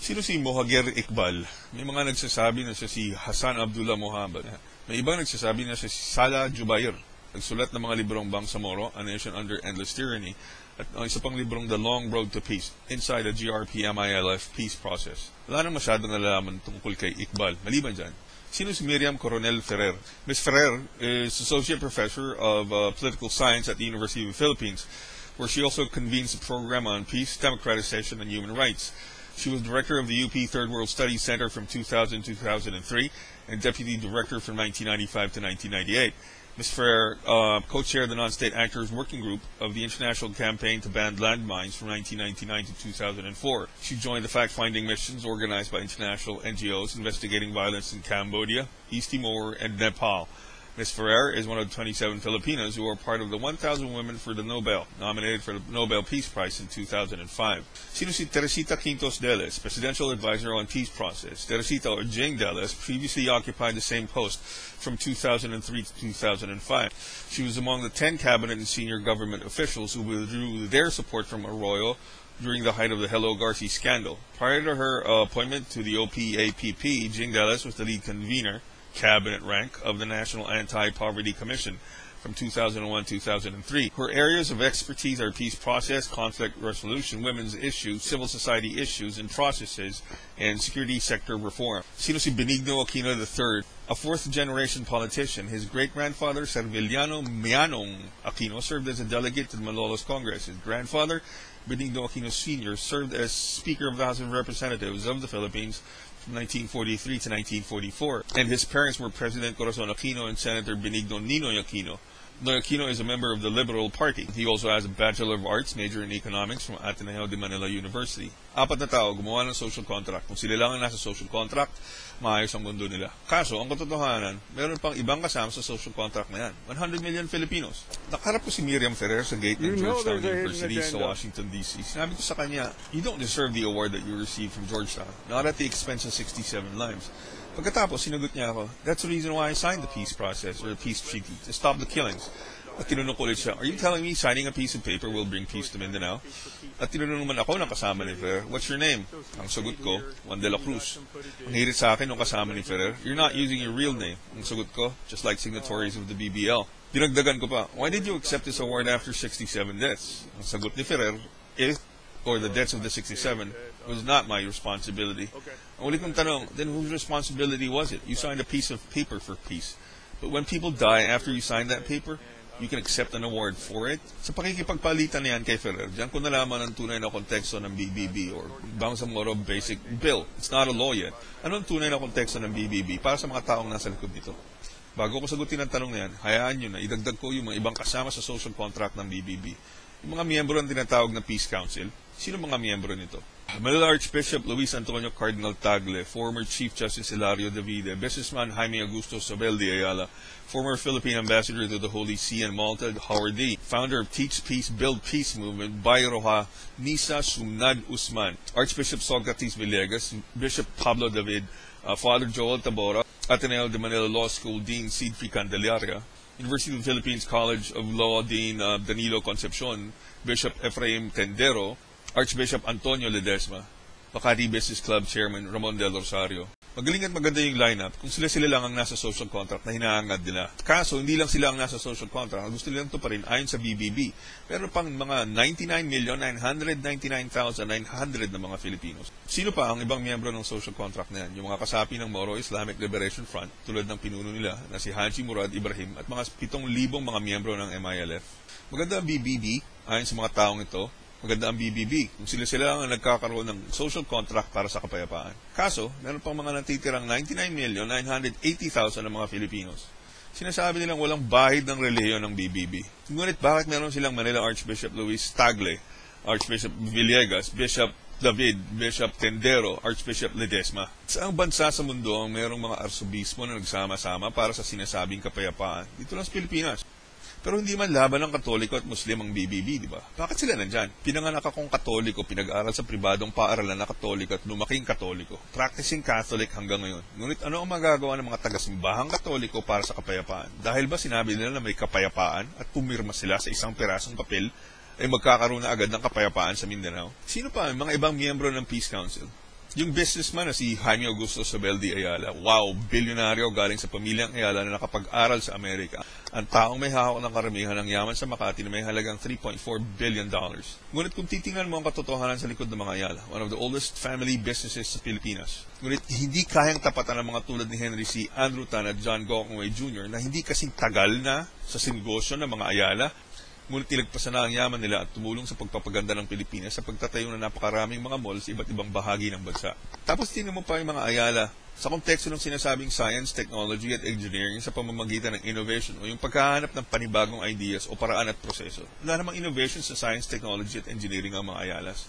Sino si Mohajer Iqbal? May mga nagsasabi na siya si Hassan Abdullah Mohammed. May ibang nagsasabi na siya si Salah Jubair. Nagsulat ng mga librong Bangsamoro, A Nation Under Endless Tyranny, at ang isa pang librong The Long Road to Peace, Inside the GRP-MILF Peace Process. Wala nang masyadong nalalaman tungkol kay Iqbal. Maliban dyan, sino si Miriam Coronel Ferrer? Ms. Ferrer is Associate Professor of Political Science at the University of the Philippines, where she also convenes a program on peace, democratization, and human rights. She was director of the UP Third World Studies Center from 2000 to 2003 and deputy director from 1995 to 1998. Ms. Ferrer co-chaired the Non-State Actors Working Group of the International Campaign to Ban Landmines from 1999 to 2004. She joined the fact-finding missions organized by international NGOs investigating violence in Cambodia, East Timor, and Nepal. Ms. Ferrer is one of the 27 Filipinos who are part of the 1,000 Women for the Nobel, nominated for the Nobel Peace Prize in 2005. Sino si Teresita Quintos Deles, Presidential Advisor on Peace Process? Teresita, or Jing Deles, previously occupied the same post from 2003 to 2005. She was among the 10 cabinet and senior government officials who withdrew their support from Arroyo during the height of the Hello Garci scandal. Prior to her appointment to the OPAPP, Jing Deles was the lead convener, cabinet rank, of the National Anti-Poverty Commission from 2001-2003. Her areas of expertise are peace process, conflict resolution, women's issues, civil society issues and processes, and security sector reform. Sino si Benigno Aquino III? A fourth-generation politician. His great-grandfather, Serviliano Mianong Aquino, served as a delegate to the Malolos Congress. His grandfather, Benigno Aquino Sr., served as Speaker of the House of Representatives of the Philippines from 1943 to 1944, and his parents were President Corazon Aquino and Senator Benigno Ninoy Aquino. Noy Aquino is a member of the Liberal Party. He also has a Bachelor of Arts, major in Economics from Ateneo de Manila University. Apat na tao gumawa ng social contract. Kung sila lang ang nasa social contract, maayos ang mundo nila. Kaso, ang katotohanan, meron pang ibang kasama sa social contract na yan. 100 million Filipinos. Nakarap ko si Miriam Ferrer sa gate ng Georgetown University sa Washington, D.C. Sinabi ko sa kanya, you don't deserve the award that you received from Georgetown, not at the expense of 67 lives. Pagkatapos, sinagot niya ako, that's the reason why I signed the peace process or the peace treaty, to stop the killings. At tinanong ko ulit siya, are you telling me signing a piece of paper will bring peace to Mindanao? At tinanong naman ako ng kasama ni Ferrer, what's your name? Ang sagot ko, Juan de la Cruz. Ang hirit sa akin ng kasama ni Ferrer, you're not using your real name. Ang sagot ko, just like signatories of the BBL. Dinagdagan ko pa, why did you accept this award after 67 deaths? Ang sagot ni Ferrer, or the deaths of the 67, was not my responsibility. Ang ulit kong tanong, then whose responsibility was it? You signed a piece of paper for peace. But when people die after you sign that paper, you can accept an award for it. Sa pakikipagpalitan na yan kay Ferrer, diyan ko nalaman ang tunay na konteksto ng BBB or Bangsamoro Basic Bill. It's not a law yet. Ano ang tunay na konteksto ng BBB para sa mga taong nasa likod nito? Bago ko sagutin ang tanong na yan, hayaan nyo na idagdag ko yung mga ibang kasama sa social contract ng BBB. Yung mga miyembro ng tinatawag na Peace Council, sino mga miyembro nito? Manila Archbishop Luis Antonio Cardinal Tagle, former Chief Justice Hilario Davide, businessman Jaime Augusto Sobel de Ayala, former Philippine Ambassador to the Holy See and Malta, Howard D., founder of Teach Peace, Build Peace Movement, Bayroha, Nisa Sumnad Usman, Archbishop Socrates Villegas, Bishop Pablo David, Father Joel Tabora, Ateneo de Manila Law School Dean Sidfi Candelaria, University of the Philippines College of Law Dean Danilo Concepcion, Bishop Efraim Tendero, Archbishop Antonio Ledesma, Makati Business Club Chairman Ramon Del Rosario. Magaling at maganda yung lineup kung sila lang ang nasa social contract na hinaangad nila. Kaso, hindi lang sila ang nasa social contract. Gusto nilang ito pa rin ayon sa BBB. Pero pang mga 99,999,900 na mga Filipinos. Sino pa ang ibang miyembro ng social contract na yan? Yung mga kasapi ng Moro Islamic Liberation Front, tulad ng pinuno nila na si Haji Murad Ibrahim at mga 7,000 mga miyembro ng MILF. Maganda ang BBB ayon sa mga taong ito. Maganda ang BBB kung sila lang ang nagkakaroon ng social contract para sa kapayapaan. Kaso, meron pang mga natitirang 99,980,000 ng mga Filipinos. Sinasabi nilang walang bahid ng relihiyon ng BBB. Ngunit bakit meron silang Manila Archbishop Luis Tagle, Archbishop Villegas, Bishop David, Bishop Tendero, Archbishop Ledesma? Saang bansa sa mundo ang merong mga arsobispo na nagsama-sama para sa sinasabing kapayapaan? Dito lang sa Pilipinas. Pero hindi man laban ng Katoliko at Muslim ang BBB, di ba? Bakit sila nandyan? Pinanganak akong Katoliko, pinag-aral sa pribadong paaralan na Katoliko at lumaking Katoliko. Practicing Catholic hanggang ngayon. Ngunit ano ang magagawa ng mga taga-simbahang Katoliko para sa kapayapaan? Dahil ba sinabi nila na may kapayapaan at pumirma sila sa isang pirasong papel ay magkakaroon na agad ng kapayapaan sa Mindanao? Sino pa ang mga ibang miyembro ng Peace Council? Yung businessman na si Jaime Augusto Sobel de Ayala, wow, bilyonaryo galing sa pamilyang Ayala na nakapag-aral sa Amerika. Ang taong may hawak ng karamihan ng yaman sa Makati na may halagang $3.4 billion. Ngunit kung titingnan mo ang katotohanan sa likod ng mga Ayala, one of the oldest family businesses sa Pilipinas, ngunit hindi kayang tapatan ng mga tulad ni Henry C. Andrew Tan at John Gokongwei Jr. na hindi kasing tagal na sa negosyo ng mga Ayala, ngunit nilagpasan na ang yaman nila at tumulong sa pagpapaganda ng Pilipinas sa pagtatayo ng napakaraming mga mall sa iba't ibang bahagi ng bansa. Tapos tingnan mo pa yung mga Ayala sa konteksto ng sinasabing science, technology at engineering sa pamamagitan ng innovation o yung paghahanap ng panibagong ideas o paraan at proseso. Wala namang innovation sa science, technology at engineering ang mga Ayalas.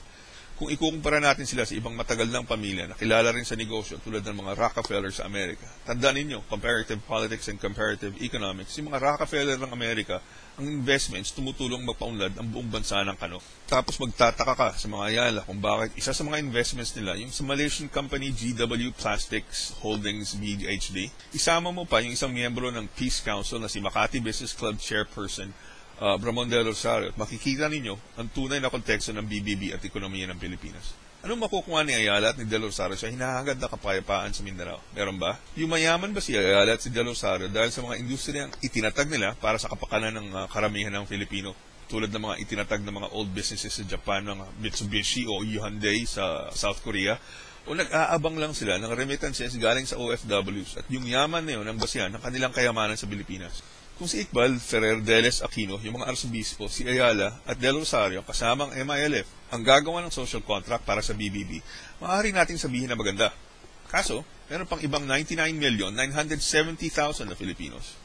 Kung ikukumpara natin sila sa ibang matagal ng pamilya na kilala rin sa negosyo tulad ng mga Rockefeller sa Amerika, tandaan ninyo, comparative politics and comparative economics, yung mga Rockefeller ng Amerika, ang investments tumutulong magpaunlad ang buong bansa ng kano. Tapos magtataka ka sa mga Ayala kung bakit isa sa mga investments nila, yung sa Malaysian company GW Plastics Holdings BHD, isama mo pa yung isang miyembro ng Peace Council na si Makati Business Club Chairperson Ramon de Rosario, at makikita ninyo ang tunay na konteksto ng BBB at ekonomiya ng Pilipinas. Anong makukuha ni Ayala at ni de Rosario sa hinahangad na kapayapaan sa Mindanao? Meron ba? Yumayaman ba si Ayala at si de Rosario dahil sa mga industriyang itinatag nila para sa kapakanan ng karamihan ng Filipino? Tulad ng mga itinatag ng mga old businesses sa Japan, ng Mitsubishi o Hyundai sa South Korea, o nag-aabang lang sila ng remittances galing sa OFWs at yung yaman na yun ang basihan ng kanilang kayamanan sa Pilipinas? Kung si Iqbal Ferrer Deles Aquino, yung mga arsobispo, si Ayala at Del Rosario kasamang MILF ang gagawa ng social contract para sa BBB, maaari nating sabihin na maganda. Kaso, meron pang ibang 99,970,000 na Filipinos.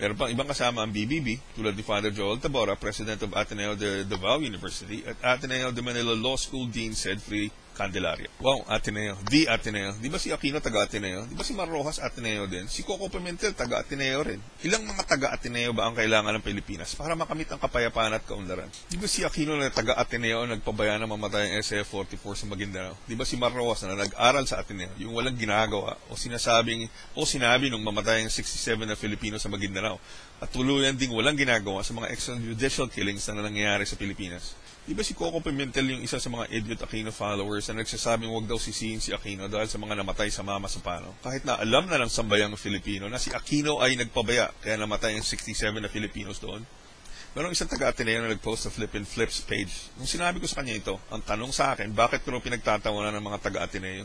Meron pang ibang kasama ang BBB tulad ni Father Joel Tabora, President of Ateneo de Davao University at Ateneo de Manila Law School Dean Sedfrey Candelaria. Wow, Ateneo. The Ateneo. Di ba si Aquino taga-Ateneo? Di ba si Mar Rojas Ateneo din? Si Coco Pimentel taga-Ateneo rin. Ilang mga taga-Ateneo ba ang kailangan ng Pilipinas para makamit ang kapayapaan at kaunlaran? Di ba si Aquino na taga-Ateneo nagpabaya na mamatay ang SF-44 sa Maguindanao? Di ba si Mar Rojas na nag-aral sa Ateneo, yung walang ginagawa o sinabi nung mamatay ang 67 na Filipino sa Maguindanao at tuluyan ding walang ginagawa sa mga extrajudicial killings na nangyayari sa Pilipinas? Di ba si Coco Pimentel yung isa sa mga idiot Aquino followers na nagsasabing huwag daw sisihin si Aquino dahil sa mga namatay sa Mama Sapano? Kahit na alam na ng sambayang Filipino na si Aquino ay nagpabaya kaya namatay ang 67 na Filipinos doon. Merong isang taga-Ateneo na nag-post sa Flip and Flips page. Nung sinabi ko sa kanya ito, ang tanong sa akin, bakit ko pinagtatawanan ng mga taga-Ateneo?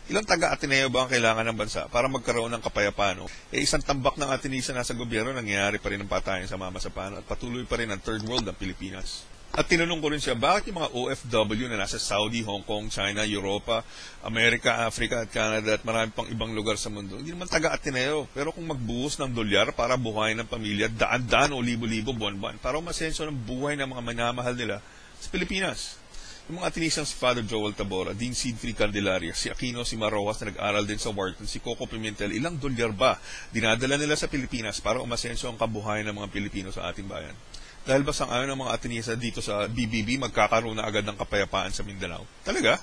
Ilang taga-Ateneo ba ang kailangan ng bansa para magkaroon ng kapayapaan? Isang tambak ng Atenisa nasa gobyerno, nangyayari pa rin ang patayan sa Mama Sapano at patuloy pa rin ang third world ng Pilipinas. At tinanong ko rin siya, bakit yung mga OFW na nasa Saudi, Hong Kong, China, Europa, Amerika, Africa at Canada at marami pang ibang lugar sa mundo, hindi naman taga-Ateneo. Pero kung magbuhos ng dolyar para buhayin ng pamilya, daan-daan o libo-libo buwan-buwan, para umasenso ng buhay ng mga minamahal nila sa Pilipinas. Yung mga Atenisang si Father Joel Tabora, Dean Sedfrey Candelaria, si Aquino, si Mar Rojas na nag-aral din sa Wharton, si Coco Pimentel, ilang dolyar ba dinadala nila sa Pilipinas para umasenso ang kabuhayan ng mga Pilipino sa ating bayan? Dahil ba sang-ayon ng mga Atenisa dito sa BBB, magkakaroon na agad ng kapayapaan sa Mindanao? Talaga?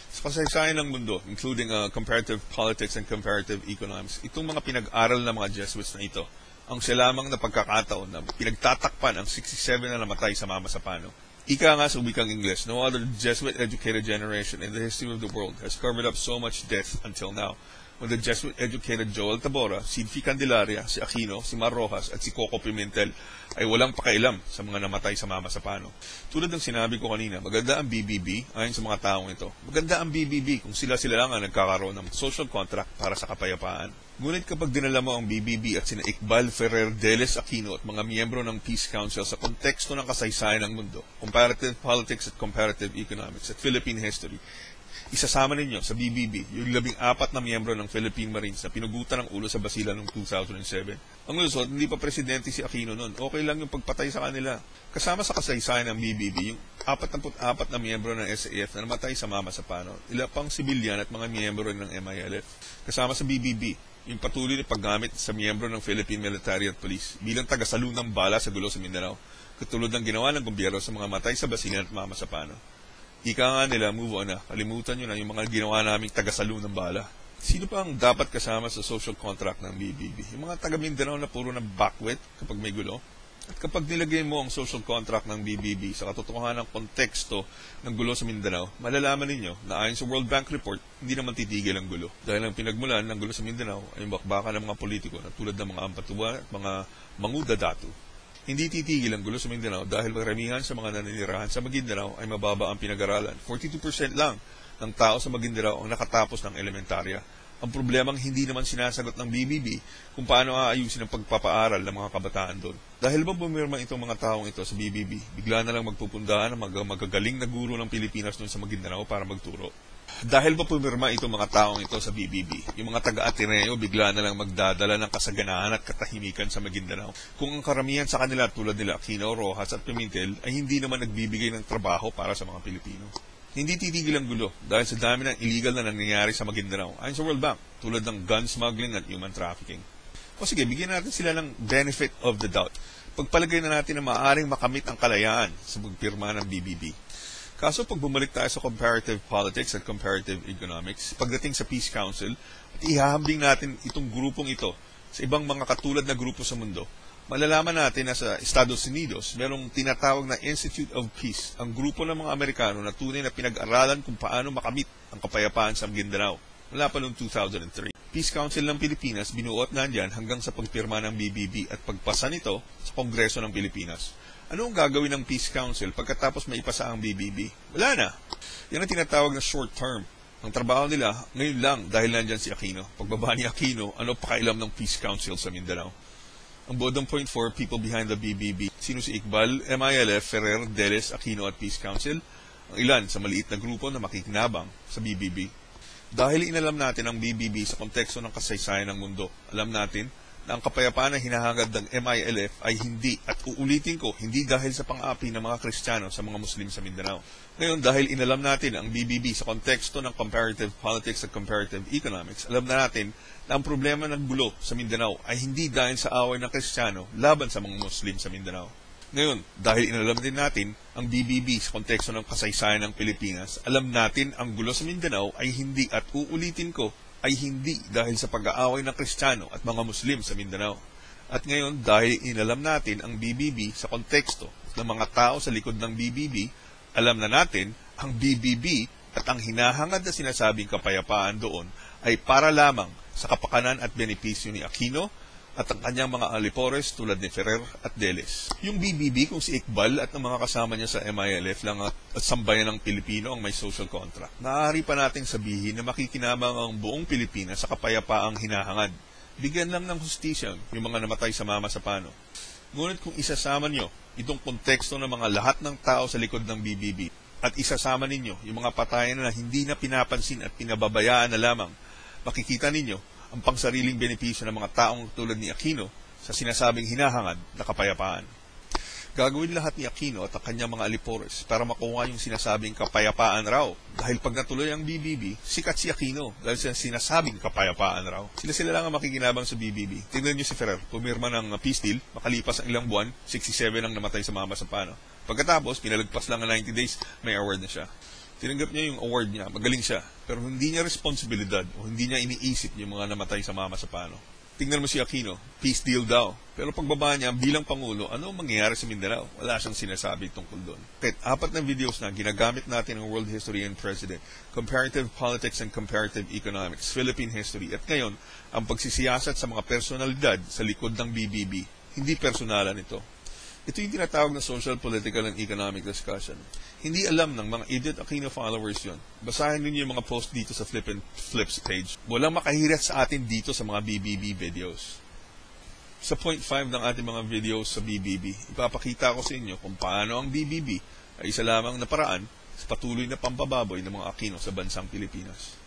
Sa kasaysayan ng mundo, including comparative politics and comparative economics, itong mga pinag-aral ng mga Jesuits na ito, ang siya lamang na pagkakataon na pinagtatakpan ang 67 na namatay sa Mama Sapano. Ika nga sa wikang Ingles, no other Jesuit-educated generation in the history of the world has covered up so much death until now. When the Jesuit-educated Joel Tabora, Sedfrey Candelaria, si Aquino, si Mar Rojas at si Coco Pimentel ay walang pakailam sa mga namatay sa Mama Sapano. Tulad ng sinabi ko kanina, maganda ang BBB ayon sa mga taong ito. Maganda ang BBB kung sila-sila lang ang nagkakaroon ng social contract para sa kapayapaan. Ngunit kapag dinala mo ang BBB at sina Iqbal Ferrer Deles Aquino at mga miyembro ng Peace Council sa konteksto ng kasaysayan ng mundo, comparative politics at comparative economics at Philippine history, isasama ninyo sa BBB yung 14 na miyembro ng Philippine Marines na pinugutan ng ulo sa Basilan noong 2007. Ang lusot, hindi pa presidente si Aquino noon. Okay lang yung pagpatay sa kanila. Kasama sa kasaysayan ng BBB, yung 44 na miyembro ng SAF na namatay sa Mama Sapano, ilang pang sibilyan at mga miyembro ng MILF. Kasama sa BBB, yung patuloy na paggamit sa miyembro ng Philippine Military at Police bilang tagasalun ng bala sa gulo sa Mindanao, katulad ng ginawa ng gobyerno sa mga matay sa Basilan at Mama Sapano. Ika nga nila, move on na. Kalimutan nyo na yung mga ginawa naming taga-salon ng bala. Sino pa ang dapat kasama sa social contract ng BBB? Yung mga taga-Mindanao na puro na backwit kapag may gulo? At kapag nilagay mo ang social contract ng BBB sa katotohanan ng konteksto ng gulo sa Mindanao, malalaman ninyo na ayon sa World Bank Report, hindi naman titigil ang gulo. Dahil ang pinagmulan ng gulo sa Mindanao ay bakbakan ng mga politiko na tulad ng mga Ampatuan at mga Mangudadatu. Hindi titigil ang gulo sa Mindanao dahil maramihan sa mga naninirahan sa Maguindanao ay mababa ang pinag-aralan. 42% lang ng tao sa Maguindanao ang nakatapos ng elementarya. Ang problemang hindi naman sinasagot ng BBB kung paano aayusin ang pagpapaaral ng mga kabataan doon. Dahil ba bumirma itong mga taong ito sa BBB, bigla na lang magpupundaan ang magagaling na guro ng Pilipinas doon sa Maguindanao para magturo? Dahil ba pumirma itong mga taong ito sa BBB, yung mga taga-Ateneo bigla na lang magdadala ng kasaganahan at katahimikan sa Maguindanao? Kung ang karamihan sa kanila tulad nila Aquino, Rojas at Pimentel ay hindi naman nagbibigay ng trabaho para sa mga Pilipino. Hindi titigil ang gulo dahil sa dami ng illegal na nangyayari sa Maguindanao ayon sa World Bank tulad ng gun smuggling at human trafficking. O sige, bigyan natin sila ng benefit of the doubt. Pagpalagay na natin na maaaring makamit ang kalayaan sa pagpirma ng BBB. Kaso pag bumalik tayo sa comparative politics at comparative economics, pagdating sa Peace Council, at ihahambing natin itong grupong ito sa ibang mga katulad na grupo sa mundo, malalaman natin na sa Estados Unidos, merong tinatawag na Institute of Peace, ang grupo ng mga Amerikano na tunay na pinag-aralan kung paano makamit ang kapayapaan sa Maguindanao. Mula pa noong 2003. Peace Council ng Pilipinas binuot na andyan hanggang sa pagpirma ng BBB at pagpasa nito sa Kongreso ng Pilipinas. Ano ang gagawin ng Peace Council pagkatapos maipasa ang BBB? Wala na. Yan ang tinatawag na short term. Ang trabaho nila ngayon lang dahil nandyan si Aquino. Pagbaba ni Aquino, ano pakailam ng Peace Council sa Mindanao? Ang bodong point 4, people behind the BBB. Sino si Iqbal, MILF, Ferrer, Deles, Aquino at Peace Council? Ang ilan sa maliit na grupo na makikinabang sa BBB. Dahil inalam natin ang BBB sa konteksto ng kasaysayan ng mundo, alam natin na ang kapayapaan na hinahangad ng MILF ay hindi, at uulitin ko, hindi dahil sa pang-api ng mga Kristiyano sa mga Muslim sa Mindanao. Ngayon, dahil inalam natin ang BBB sa konteksto ng comparative politics at comparative economics, alam na natin na ang problema ng gulo sa Mindanao ay hindi dahil sa away ng Kristiyano laban sa mga Muslim sa Mindanao. Ngayon, dahil inalam din natin ang BBB sa konteksto ng kasaysayan ng Pilipinas, alam natin ang gulo sa Mindanao ay hindi, at uulitin ko, ay hindi dahil sa pag-aaway ng Kristiyano at mga Muslim sa Mindanao. At ngayon, dahil inalam natin ang BBB sa konteksto ng mga tao sa likod ng BBB, alam na natin ang BBB at ang hinahangad na sinasabing kapayapaan doon ay para lamang sa kapakanan at benepisyo ni Aquino at ang kanyang mga alipores tulad ni Ferrer at Deles. Yung BBB, kung si Iqbal at ang mga kasama niya sa MILF lang at sambayan ng Pilipino ang may social contract, maaari pa nating sabihin na makikinabang ang buong Pilipinas sa kapayapaang hinahangad. Bigyan lang ng hustisya yung mga namatay sa Mama Sapano. Ngunit kung isasama nyo itong konteksto ng mga lahat ng tao sa likod ng BBB at isasama ninyo yung mga patayan na hindi na pinapansin at pinababayaan na lamang, makikita ninyo ang pangsariling benepisyo ng mga taong tulad ni Aquino sa sinasabing hinahangad na kapayapaan. Gagawin lahat ni Aquino at ang kanyang mga alipores para makuha yung sinasabing kapayapaan raw. Dahil pag natuloy ang BBB, sikat si Aquino dahil sa sinasabing kapayapaan raw. Sila lang ang makikinabang sa BBB. Tingnan niyo si Ferrer, pumirma ng peace deal, makalipas ang ilang buwan, 67 ang namatay sa Mama Sapano. Pagkatapos, pinalagpas lang ang 90 days, may award na siya. Tinanggap niya yung award niya, magaling siya, pero hindi niya responsibilidad o hindi niya iniisip yung mga namatay sa Mama Sapano. Tingnan mo si Aquino, peace deal daw. Pero pagbaba niya bilang Pangulo, ano ang mangyayari sa Mindanao? Wala siyang sinasabi tungkol doon. Kahit 4 na videos na ginagamit natin ng World History and President, Comparative Politics and Comparative Economics, Philippine History, at ngayon, ang pagsisiyasat sa mga personalidad sa likod ng BBB. Hindi personalan ito. Ito yung tinatawag na social, political, and economic discussion. Hindi alam ng mga idiot Aquino followers yun. Basahin ninyo yung mga post dito sa Flip and Flips page. Walang makahirat sa atin dito sa mga BBB videos. Sa point 5 ng ating mga videos sa BBB, ipapakita ko sa inyo kung paano ang BBB ay isa lamang na paraan sa patuloy na pampababoy ng mga Aquino sa bansang Pilipinas.